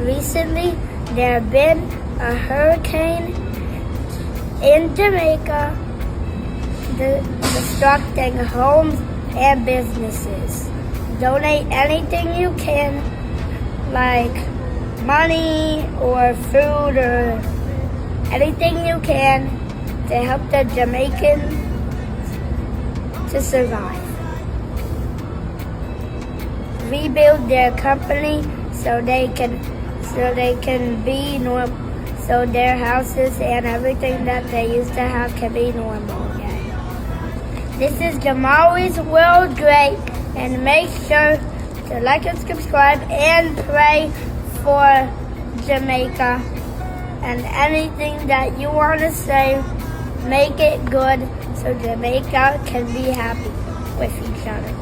recently there have been a hurricane in Jamaica destructing homes and businesses. Donate anything you can, like money or food or anything you can to help the Jamaicans to survive. Rebuild their company so they can be normal, so their houses and everything that they used to have can be normal again. This is Jamari's World Great, and make sure to like and subscribe and pray for Jamaica. And anything that you want to say, make it good so Jamaica can be happy with each other.